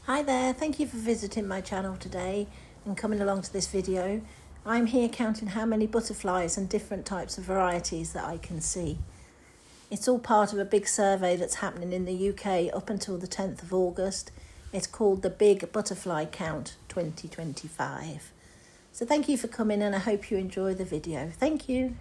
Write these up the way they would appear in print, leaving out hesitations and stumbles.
Hi there, thank you for visiting my channel today and coming along to this video. I'm here counting how many butterflies and different types of varieties that I can see. It's all part of a big survey that's happening in the UK up until the 10th of August. It's called the Big Butterfly Count 2025. So thank you for coming and I hope you enjoy the video. Thank you.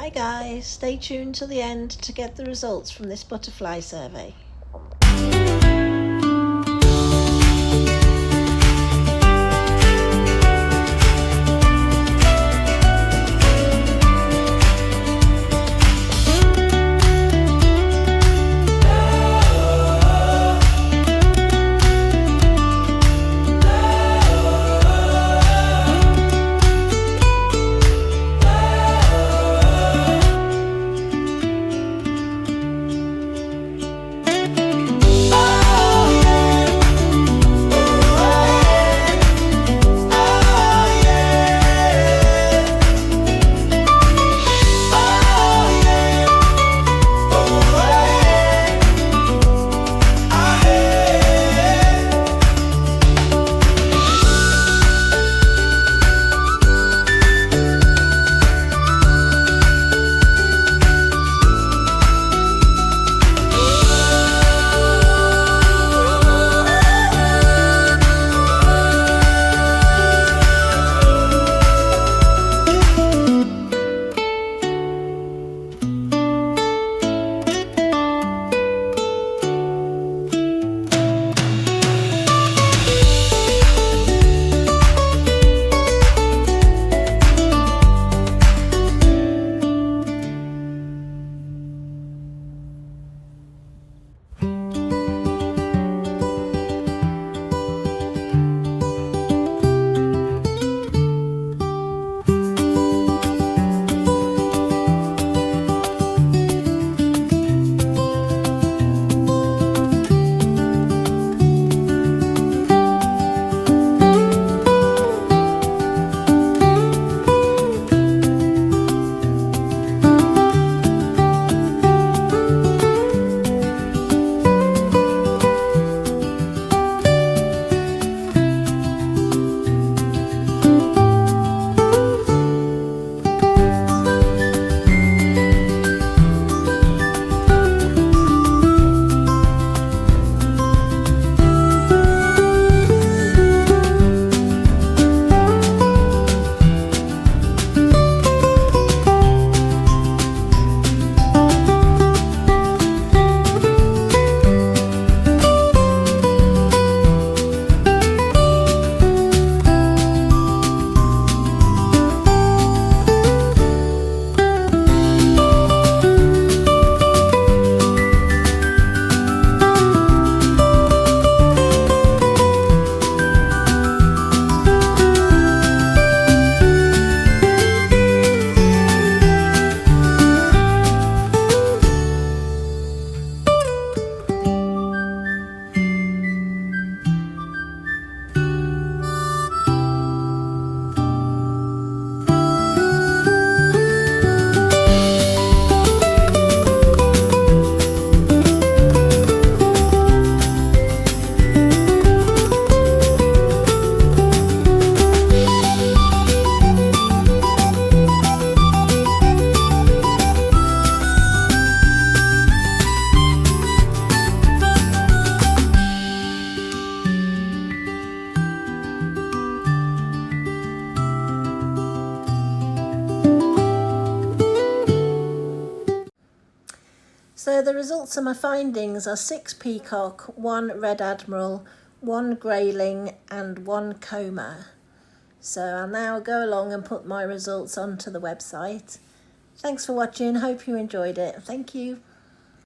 Hi guys, stay tuned till the end to get the results from this butterfly survey. So the results of my findings are 6 peacock, 1 red admiral, 1 grayling and 1 coma. So I'll now go along and put my results onto the website. Thanks for watching, hope you enjoyed it. Thank you.